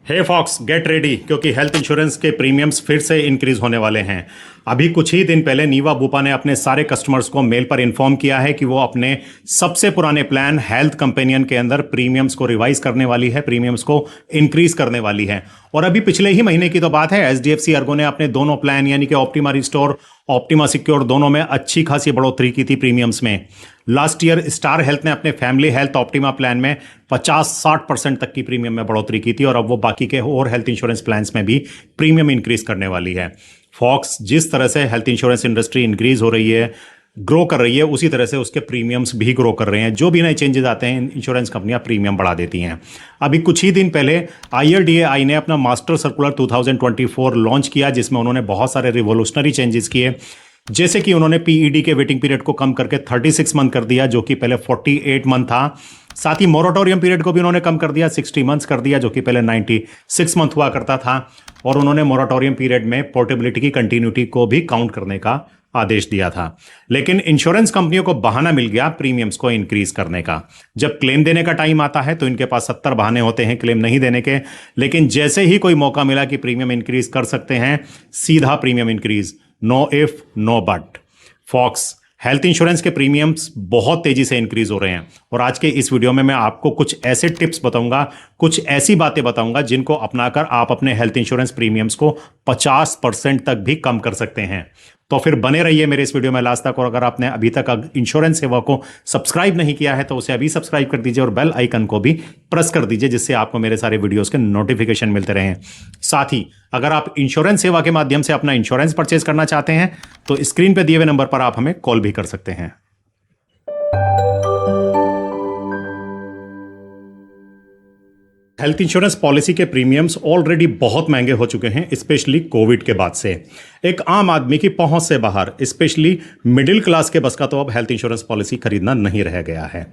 हे fox get ready क्योंकि health insurance के premiums फिर से इंक्रीज होने वाले हैं। अभी कुछ ही दिन पहले नीवा बुपा ने अपने सारे कस्टमर्स को मेल पर इन्फॉर्म किया है कि वो अपने सबसे पुराने प्लान हेल्थ कंपेनियन के अंदर प्रीमियम्स को रिवाइज करने वाली है, प्रीमियम्स को इंक्रीज करने वाली है। और अभी पिछले ही महीने की तो बात है, एचडीएफसी अर्गो ने अपने दोनों प्लान यानी कि ऑप्टिमा रिस्टोर, ऑप्टिमा सिक्योर दोनों में अच्छी खासी बढ़ोतरी की थी प्रीमियम्स में। लास्ट ईयर स्टार हेल्थ ने अपने फैमिली हेल्थ ऑप्टिमा प्लान में 50-60% तक की प्रीमियम में बढ़ोतरी की थी और अब वो बाकी के और हेल्थ इंश्योरेंस प्लान्स में भी प्रीमियम इंक्रीज करने वाली है। फॉक्स जिस तरह से हेल्थ इंश्योरेंस इंडस्ट्री इंक्रीज हो रही है, ग्रो कर रही है, उसी तरह से उसके प्रीमियम्स भी ग्रो कर रहे हैं। जो भी नए चेंजेस आते हैं इंश्योरेंस कंपनियां प्रीमियम बढ़ा देती हैं। अभी कुछ ही दिन पहले आईआरडीएआई ने अपना मास्टर सर्कुलर 2024 लॉन्च किया, जिसमें उन्होंने बहुत सारे रिवोल्यूशनरी चेंजेस किए। जैसे कि उन्होंने पीईडी के वेटिंग पीरियड को कम करके 36 मंथ कर दिया, जो कि पहले 48 मंथ था। साथ ही मोरेटोरियम पीरियड को भी उन्होंने कम कर दिया, 60 मंथ्स कर दिया, जो कि पहले 96 मंथ हुआ करता था। और उन्होंने मोरेटोरियम पीरियड में पोर्टेबिलिटी की कंटिन्यूटी को भी काउंट करने का आदेश दिया था। लेकिन इंश्योरेंस कंपनियों को बहाना मिल गया प्रीमियम्स को इंक्रीज करने का। जब क्लेम देने का टाइम आता है तो इनके पास 70 बहाने होते हैं क्लेम नहीं देने के। लेकिन जैसे ही कोई मौका मिला कि प्रीमियम इंक्रीज कर सकते हैं, सीधा premium increase, no if no but. Fox health insurance के प्रीमियम्स बहुत तेजी से इंक्रीज हो रहे हैं और आज के इस वीडियो में मैं आपको कुछ ऐसे टिप्स बताऊंगा, कुछ ऐसी बातें बताऊंगा जिनको अपनाकर आप अपने हेल्थ इंश्योरेंस प्रीमियम्स को 50% तक भी कम कर सकते हैं। तो फिर बने रहिए मेरे इस वीडियो में लास्ट तक। और अगर आपने अभी तक इंश्योरेंस सेवा को सब्सक्राइब नहीं किया है तो उसे अभी सब्सक्राइब कर दीजिए और बेल आइकन को भी प्रेस कर दीजिए, जिससे आपको मेरे सारे वीडियोस के नोटिफिकेशन मिलते रहें। साथ ही अगर आप इंश्योरेंस सेवा के माध्यम से अपना इंश्योरेंस परचेज करना चाहते हैं तो स्क्रीन पर दिए हुए नंबर पर आप हमें कॉल भी कर सकते हैं। हेल्थ इंश्योरेंस पॉलिसी के प्रीमियम्स ऑलरेडी बहुत महंगे हो चुके हैं, स्पेशली कोविड के बाद से। एक आम आदमी की पहुंच से बाहर, स्पेशली मिडिल क्लास के बस का तो अब हेल्थ इंश्योरेंस पॉलिसी खरीदना नहीं रह गया है।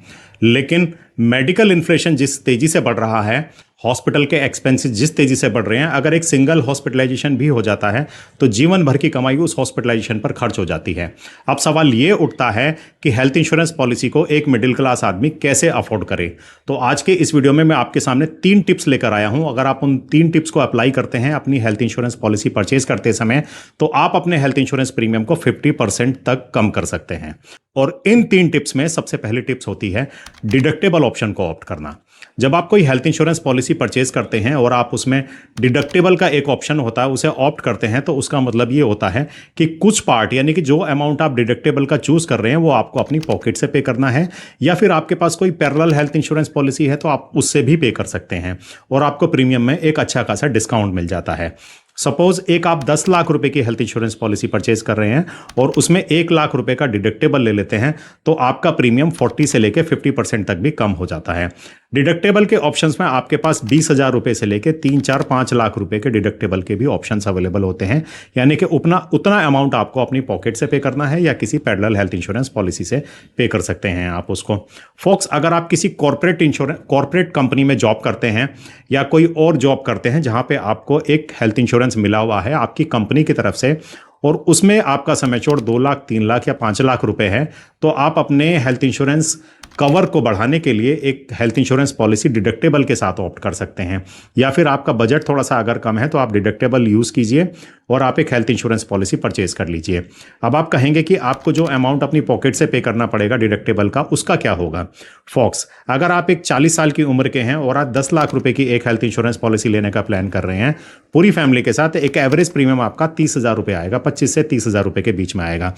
लेकिन मेडिकल इन्फ्लेशन जिस तेजी से बढ़ रहा है, हॉस्पिटल के एक्सपेंसेस जिस तेजी से बढ़ रहे हैं, अगर एक सिंगल हॉस्पिटलाइजेशन भी हो जाता है तो जीवन भर की कमाई उस हॉस्पिटलाइजेशन पर खर्च हो जाती है। अब सवाल ये उठता है कि हेल्थ इंश्योरेंस पॉलिसी को एक मिडिल क्लास आदमी कैसे अफोर्ड करे। तो आज के इस वीडियो में मैं आपके सामने 3 टिप्स लेकर आया हूं। अगर आप उन 3 टिप्स को अप्लाई करते हैं अपनी हेल्थ इंश्योरेंस पॉलिसी परचेज करते समय तो आप अपने हेल्थ इंश्योरेंस प्रीमियम को 50% तक कम कर सकते हैं। और इन 3 टिप्स में सबसे पहली टिप्स होती है डिडक्टेबल ऑप्शन को ऑप्ट करना। जब आप कोई हेल्थ इंश्योरेंस पॉलिसी परचेज करते हैं और आप उसमें डिडक्टेबल का एक ऑप्शन होता है उसे ऑप्ट करते हैं, तो उसका मतलब ये होता है कि कुछ पार्ट यानी कि जो अमाउंट आप डिडक्टेबल का चूज कर रहे हैं वो आपको अपनी पॉकेट से पे करना है, या फिर आपके पास कोई पैरेलल हेल्थ इंश्योरेंस पॉलिसी है तो आप उससे भी पे कर सकते हैं और आपको प्रीमियम में एक अच्छा खासा डिस्काउंट मिल जाता है। सपोज एक आप 10 लाख रुपए की हेल्थ इंश्योरेंस पॉलिसी परचेज कर रहे हैं और उसमें 1 लाख रुपए का डिडक्टेबल ले लेते हैं तो आपका प्रीमियम 40 से लेके 50% तक भी कम हो जाता है। डिडक्टेबल के ऑप्शंस में आपके पास 20,000 रुपए से लेके 3-4-5 लाख रुपए के डिडक्टेबल के भी ऑप्शंस अवेलेबल होते हैं, यानी कि उतना अमाउंट आपको अपनी पॉकेट से पे करना है या किसी पैरेलल हेल्थ इंश्योरेंस पॉलिसी से पे कर सकते हैं आप उसको। फोक्स अगर आप किसी कॉर्पोरेट कंपनी में जॉब करते हैं या कोई और जॉब करते हैं जहां पे आपको एक हेल्थ इंश्योरेंस मिला हुआ है आपकी कंपनी की तरफ से और उसमें आपका सम एश्योर्ड 2 लाख, 3 लाख या 5 लाख रुपए है, तो आप अपने हेल्थ इंश्योरेंस कवर को बढ़ाने के लिए एक हेल्थ इंश्योरेंस पॉलिसी डिडक्टेबल के साथ ऑप्ट कर सकते हैं। या फिर आपका बजट थोड़ा सा अगर कम है तो आप डिडक्टेबल यूज़ कीजिए और आप एक हेल्थ इंश्योरेंस पॉलिसी परचेज कर लीजिए। अब आप कहेंगे कि आपको जो अमाउंट अपनी पॉकेट से पे करना पड़ेगा डिडक्टेबल का, उसका क्या होगा। फॉक्स अगर आप एक 40 साल की उम्र के हैं और आप 10 लाख रुपए की एक हेल्थ इंश्योरेंस पॉलिसी लेने का प्लान कर रहे हैं पूरी फैमिली के साथ, एक एवरेज प्रीमियम आपका 30,000 रुपये आएगा, 25 से 30,000 रुपये के बीच में आएगा।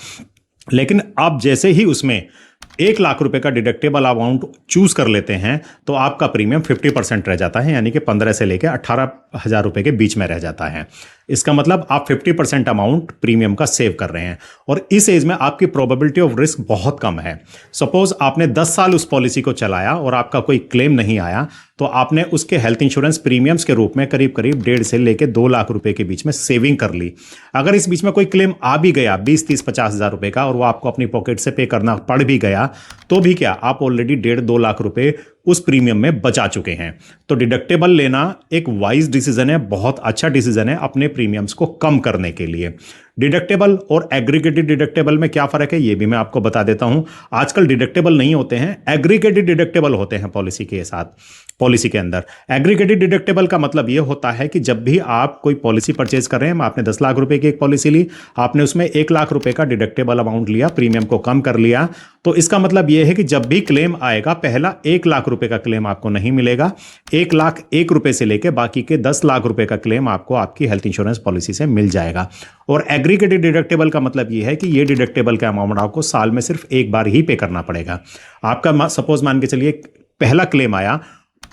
लेकिन आप जैसे ही उसमें 1 लाख रुपए का डिडक्टेबल अमाउंट चूज कर लेते हैं तो आपका प्रीमियम 50% रह जाता है, यानी कि 15 से लेकर 18,000 रुपए के बीच में रह जाता है। इसका मतलब आप 50% अमाउंट प्रीमियम का सेव कर रहे हैं और इस एज में आपकी प्रोबेबिलिटी ऑफ रिस्क बहुत कम है। सपोज आपने 10 साल उस पॉलिसी को चलाया और आपका कोई क्लेम नहीं आया तो आपने उसके हेल्थ इंश्योरेंस प्रीमियम्स के रूप में करीब करीब 1.5 से लेकर 2 लाख रुपए के बीच में सेविंग कर ली। अगर इस बीच में कोई क्लेम आ भी गया 20, 30, 50,000 रुपए का और वो आपको अपनी पॉकेट से पे करना पड़ भी गया तो भी क्या, आप ऑलरेडी 1.5-2 लाख रुपए उस प्रीमियम में बचा चुके हैं। तो डिडक्टेबल लेना एक वाइज डिसीजन है, बहुत अच्छा डिसीजन है अपने प्रीमियम्स को कम करने के लिए। डिडक्टेबल और एग्रीगेटेड डिडक्टेबल में क्या फर्क है ये भी मैं आपको बता देता हूं। आजकल डिडक्टेबल नहीं होते हैं, एग्रीगेटेड डिडक्टेबल होते हैं पॉलिसी के साथ, पॉलिसी के अंदर। एग्रीगेटेड डिडक्टेबल का मतलब यह होता है कि जब भी आप कोई पॉलिसी परचेज कर रहे हैं, आपने 10 लाख रुपए की एक पॉलिसी ली, आपने उसमें 1 लाख रुपए का डिडक्टेबल अमाउंट लिया, प्रीमियम को कम कर लिया, तो इसका मतलब यह है कि जब भी क्लेम आएगा पहला 1 लाख रुपए का क्लेम आपको नहीं मिलेगा, 1 लाख 1 रुपए से लेकर बाकी के 10 लाख रुपए का क्लेम आपको आपकी हेल्थ इंश्योरेंस पॉलिसी से मिल जाएगा। और एग्रीगेटेड डिडक्टेबल का मतलब यह है कि ये डिडक्टेबल का अमाउंट आपको साल में सिर्फ एक बार ही पे करना पड़ेगा। आपका सपोज मान के चलिए पहला क्लेम आया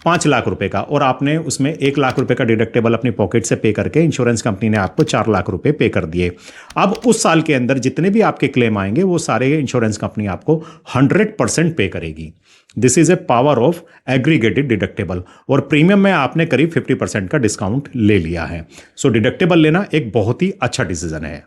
5 लाख रुपए का और आपने उसमें 1 लाख रुपए का डिडक्टेबल अपनी पॉकेट से पे करके इंश्योरेंस कंपनी ने आपको 4 लाख रुपए पे कर दिए। अब उस साल के अंदर जितने भी आपके क्लेम आएंगे वो सारे इंश्योरेंस कंपनी आपको 100% पे करेगी। This is a power of aggregated deductible. और प्रीमियम में आपने करीब 50% का डिस्काउंट ले लिया है। सो डिडक्टेबल लेना एक बहुत ही अच्छा डिसीजन है।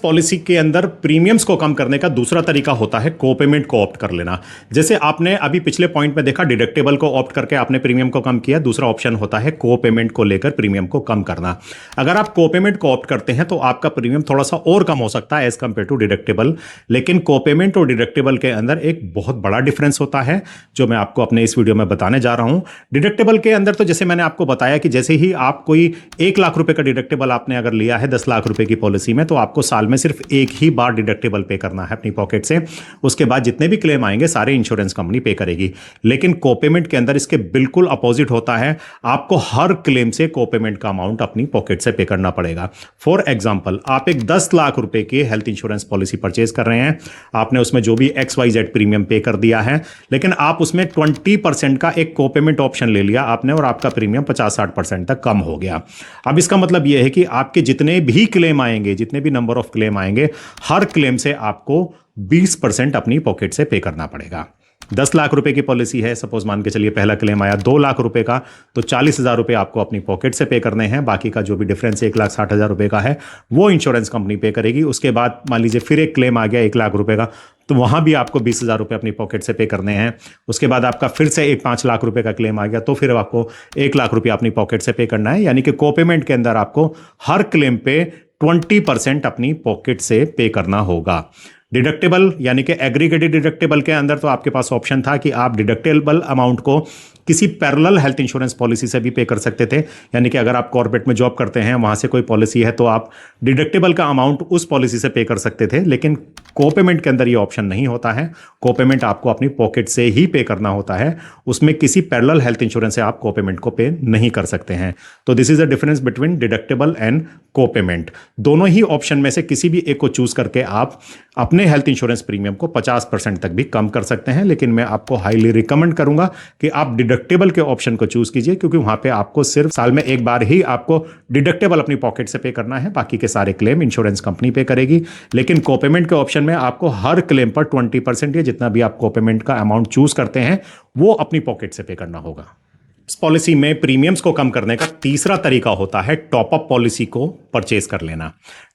पॉलिसी के अंदर प्रीमियम्स को कम करने का दूसरा तरीका होता है कोपेमेंट को ऑप्ट कर लेना। जैसे आपने अभी पिछले पॉइंट में देखा, डिडक्टेबल को ऑप्ट करके आपने प्रीमियम को कम किया। दूसरा ऑप्शन होता है कोपेमेंट को लेकर प्रीमियम को कम करना। अगर आप कोपेमेंट को ऑप्ट करते हैं तो आपका प्रीमियम थोड़ा सा और कम हो सकता है एज कंपेयर टू डिडक्टेबल। लेकिन कोपेमेंट और डिडक्टेबल के अंदर एक बहुत बड़ा डिफरेंस होता है जो मैं आपको अपने इस वीडियो में बताने जा रहा हूं। डिडक्टेबल के अंदर तो जैसे मैंने आपको बताया कि जैसे ही आप कोई 1 लाख रुपए का डिडक्टेबल आपने अगर लिया है 10 लाख रुपए की पॉलिसी में, तो आपको साल में सिर्फ एक ही बार डिडक्टेबल पे करना है अपनी पॉकेट से। उसके बाद जितने भी क्लेम आएंगे सारे इंश्योरेंस कंपनी पे करेगी। लेकिन कोपेमेंट के अंदर इसके बिल्कुल अपोजिट होता है। आपको हर क्लेम से कोपेमेंट का अमाउंट अपनी पॉकेट से पे करना पड़ेगा। फॉर एग्जांपल, आप एक 10 लाख रुपए की हेल्थ इंश्योरेंस पॉलिसी परचेज कर रहे हैं, आपने उसमें जो भी XYZ प्रीमियम पे कर दिया है, लेकिन आप उसमें 20% का एक कोपेमेंट ऑप्शन ले लिया आपने और आपका प्रीमियम 50-60% तक कम हो गया। अब इसका मतलब यह है कि आपके जितने भी क्लेम आएंगे, जितने भी नंबर ऑफ क्लेम आएंगे, हर क्लेम से आपको 20% अपनी पॉकेट से पे करना पड़ेगा। 10 लाख रुपए की पॉलिसी है, सपोज मान के चलिए पहला क्लेम आया 2 लाख रुपए का, तो 40,000 रुपए आपको अपनी पॉकेट से पे करने हैं। बाकी का जो भी डिफरेंस 1,60,000 रुपए का है वो इंश्योरेंस कंपनी पे करेगी। उसके बाद मान लीजिए फिर एक क्लेम आ गया 1 लाख रुपए का, तो वहां भी आपको 20,000 रुपए अपनी पॉकेट से पे करने हैं। उसके बाद आपका फिर से एक 5 लाख रुपए का क्लेम आ गया, तो फिर आपको 1 लाख रुपया अपनी पॉकेट से पे करना है। यानी कि कोपेमेंट के अंदर आपको हर क्लेम पे 20% अपनी पॉकेट से पे करना होगा। डिडक्टेबल यानी कि एग्रीगेटेड डिडक्टेबल के अंदर तो आपके पास ऑप्शन था कि आप डिडक्टेबल अमाउंट को किसी पैरेलल हेल्थ इंश्योरेंस पॉलिसी से भी पे कर सकते थे। यानी कि अगर आप कॉर्पोरेट में जॉब करते हैं, वहां से कोई पॉलिसी है, तो आप डिडक्टेबल का अमाउंट उस पॉलिसी से पे कर सकते थे। लेकिन कोपेमेंट के अंदर ये ऑप्शन नहीं होता है। कोपेमेंट आपको अपनी पॉकेट से ही पे करना होता है। उसमें किसी पैरेलल हेल्थ इंश्योरेंस से आप कोपेमेंट को पे नहीं कर सकते हैं। तो this is the difference between deductible and copayment. दोनों ही ऑप्शन में से किसी भी एक को चूज करके आप अपने हेल्थ इंश्योरेंस प्रीमियम को 50% तक भी कम कर सकते हैं। लेकिन मैं आपको हाईली रिकमेंड करूंगा कि आप डिडक्टेबल के ऑप्शन को चूज कीजिए, क्योंकि वहां पे आपको सिर्फ साल में एक बार ही आपको डिडक्टेबल अपनी पॉकेट से पे करना है, बाकी के सारे क्लेम इंश्योरेंस कंपनी पे करेगी। लेकिन कोपेमेंट के ऑप्शन में आपको हर क्लेम पर 20% या जितना भी आप कोपेमेंट का अमाउंट चूज करते हैं वो अपनी पॉकेट से पे करना होगा। इस पॉलिसी में प्रीमियम्स को कम करने का तीसरा तरीका होता है टॉपअप पॉलिसी को परचेज कर लेना।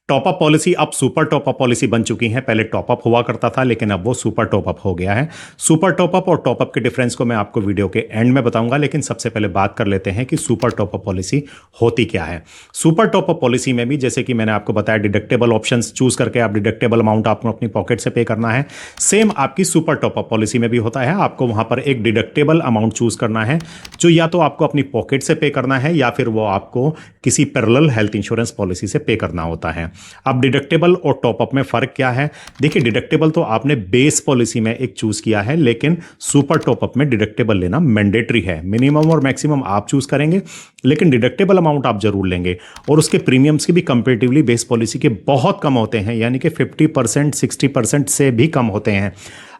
टॉपअप पॉलिसी अब सुपर टॉपअप पॉलिसी बन चुकी है। पहले टॉपअप हुआ करता था, लेकिन अब वो सुपर टॉपअप हो गया है। सुपर टॉपअप और टॉपअप के डिफरेंस को मैं आपको वीडियो के एंड में बताऊंगा, लेकिन सबसे पहले बात कर लेते हैं कि सुपर टॉपअप पॉलिसी होती क्या है। सुपर टॉपअप पॉलिसी में भी जैसे कि मैंने आपको बताया, डिडक्टेबल ऑप्शंस चूज करके आप डिडक्टेबल अमाउंट आपको अपनी पॉकेट से पे करना है। सेम आपकी सुपर टॉपअप पॉलिसी में भी होता है। आपको वहां पर एक डिडक्टेबल अमाउंट चूज करना है, जो या तो आपको अपनी पॉकेट से पे करना है या फिर वो आपको किसी पैरेलल हेल्थ इंश्योरेंस पॉलिसी से पे करना होता है। अब डिडक्टेबल और टॉपअप में फर्क क्या है? देखिए, डिडक्टेबल तो आपने बेस पॉलिसी में एक चूज किया है, लेकिन सुपर टॉपअप में डिडक्टेबल लेना मैंडेटरी है। मिनिमम और मैक्सिमम आप चूज करेंगे, लेकिन डिडक्टेबल अमाउंट आप जरूर लेंगे। और उसके प्रीमियम्स की भी कंपेरेटिवली बेस पॉलिसी के बहुत कम होते हैं, यानी कि 50% 60% से भी कम होते हैं।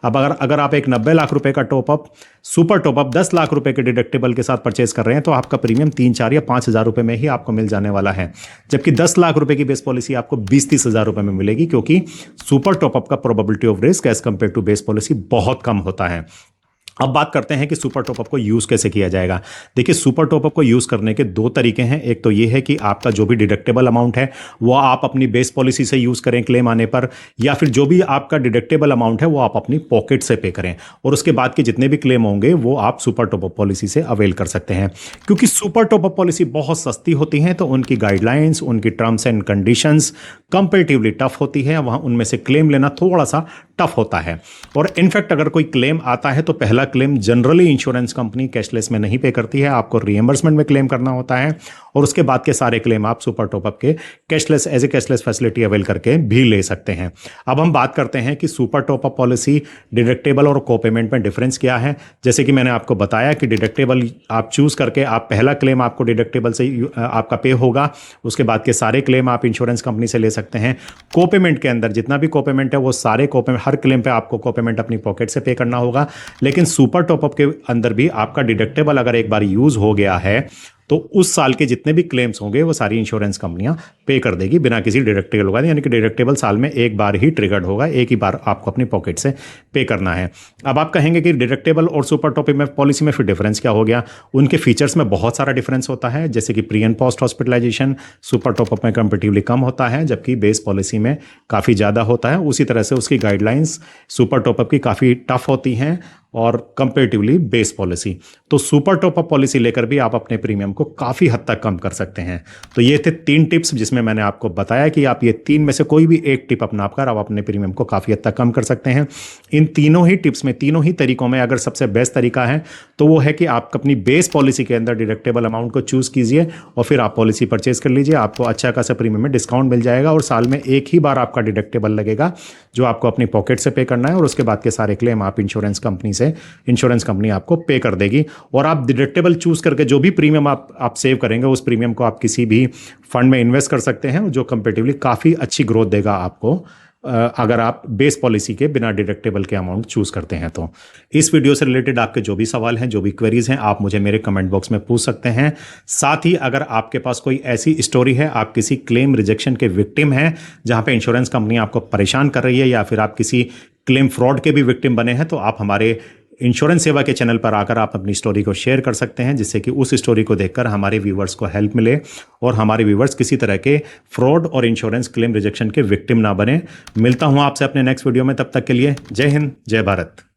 अब अगर आप एक 90 लाख रुपए का टॉपअप सुपर टॉपअप 10 लाख रुपए के डिडक्टेबल के साथ परचेज कर रहे हैं, तो आपका प्रीमियम 3-4 या 5,000 रुपए में ही आपको मिल जाने वाला है। जबकि 10 लाख रुपए की बेस पॉलिसी आपको 20-30 हजार रुपए में मिलेगी, क्योंकि सुपर टॉपअप का probability of risk as compare to base policy बहुत कम होता है। अब बात करते हैं कि सुपर टॉपअप को यूज़ कैसे किया जाएगा। देखिए, सुपर टॉपअप को यूज़ करने के दो तरीके हैं। एक तो ये है कि आपका जो भी डिडक्टेबल अमाउंट है वो आप अपनी बेस पॉलिसी से यूज़ करें क्लेम आने पर, या फिर जो भी आपका डिडक्टेबल अमाउंट है वो आप अपनी पॉकेट से पे करें, और उसके बाद के जितने भी क्लेम होंगे वो आप सुपर टॉपअप पॉलिसी से अवेल कर सकते हैं। क्योंकि सुपर टॉपअप पॉलिसी बहुत सस्ती होती हैं तो उनकी गाइडलाइंस, उनकी terms and conditions comparatively tough होती है, वहाँ उनमें से क्लेम लेना थोड़ा सा टफ होता है। और इनफैक्ट अगर कोई क्लेम आता है तो पहला claim generally insurance company cashless में नहीं पे करती है, आपको रिएम्बर्समेंट में क्लेम करना होता है, और उसके बाद के सारे क्लेम आप सुपर टॉपअप के cashless as a cashless facility avail करके भी ले सकते हैं। अब हम बात करते हैं कि सुपर टॉपअप पॉलिसी, डिडक्टेबल और को पेमेंट में डिफरेंस क्या है। जैसे कि मैंने आपको बताया कि डिडक्टेबल आप चूज करके आप पहला क्लेम आपको डिडक्टेबल से आपका पे होगा, उसके बाद के सारे क्लेम आप इंश्योरेंस कंपनी से ले सकते हैं। को पेमेंट के अंदर जितना भी को पेमेंट है वो सारे को पेमेंट, हर क्लेम पे आपको को पेमेंट अपनी पॉकेट से पे करना होगा। लेकिन सुपर टॉपअप के अंदर भी आपका डिडक्टेबल अगर एक बार यूज हो गया है तो उस साल के जितने भी क्लेम्स होंगे वो सारी इंश्योरेंस कंपनियां पे कर देगी बिना किसी डिडक्टेबल होगा, यानी कि डिडक्टेबल साल में एक बार ही ट्रिगर्ड होगा, एक ही बार आपको अपनी पॉकेट से पे करना है। अब आप कहेंगे कि डिडक्टेबल और सुपर टॉपअप में पॉलिसी में फिर डिफरेंस क्या हो गया। उनके फीचर्स में बहुत सारा डिफरेंस होता है, जैसे कि pre and post hospitalisation super top up में कंपेरेटिवली कम होता है जबकि बेस पॉलिसी में काफ़ी ज़्यादा होता है। उसी तरह से उसकी गाइडलाइंस सुपर टॉपअप की काफ़ी टफ होती हैं और कंपेरेटिवली बेस पॉलिसी। तो सुपर टॉपअप पॉलिसी लेकर भी आप अपने प्रीमियम को काफ़ी हद तक कम कर सकते हैं। तो ये थे 3 टिप्स जिसमें मैंने आपको बताया कि आप ये 3 में से कोई भी एक टिप अपनाकर आप अपने प्रीमियम को काफ़ी हद तक कम कर सकते हैं। इन तीनों ही टिप्स में, तीनों ही तरीकों में अगर सबसे बेस्ट तरीका है तो वो है कि आप अपनी बेस पॉलिसी के अंदर डिडक्टेबल अमाउंट को चूज़ कीजिए और फिर आप पॉलिसी परचेज कर लीजिए। आपको अच्छा खासा प्रीमियम में डिस्काउंट मिल जाएगा और साल में एक ही बार आपका डिडक्टेबल लगेगा जो आपको अपनी पॉकेट से पे करना है, और उसके बाद के सारे क्लेम आप इंश्योरेंस कंपनी आपको पे कर देगी। और आप डिडक्टेबल चूज करके जो भी प्रीमियम आप सेव करेंगे उस प्रीमियम को आप किसी भी फंड में इन्वेस्ट कर सकते हैं जो कंपेरेटिवली काफ़ी अच्छी ग्रोथ देगा आपको, अगर आप बेस पॉलिसी के बिना डिडक्टेबल के अमाउंट चूज करते हैं। तो इस वीडियो से रिलेटेड आपके जो भी सवाल हैं, जो भी क्वेरीज हैं, आप मुझे मेरे कमेंट बॉक्स में पूछ सकते हैं। साथ ही अगर आपके पास कोई ऐसी स्टोरी है, आप किसी क्लेम रिजेक्शन के विक्टिम हैं जहां पे इंश्योरेंस कंपनी आपको परेशान कर रही है, या फिर आप किसी क्लेम फ्रॉड के भी विक्टिम बने हैं, तो आप हमारे इंश्योरेंस सेवा के चैनल पर आकर आप अपनी स्टोरी को शेयर कर सकते हैं, जिससे कि उस स्टोरी को देखकर हमारे व्यूवर्स को हेल्प मिले और हमारे व्यूवर्स किसी तरह के फ्रॉड और इंश्योरेंस क्लेम रिजेक्शन के विक्टिम ना बने। मिलता हूं आपसे अपने नेक्स्ट वीडियो में, तब तक के लिए जय हिंद, जय भारत।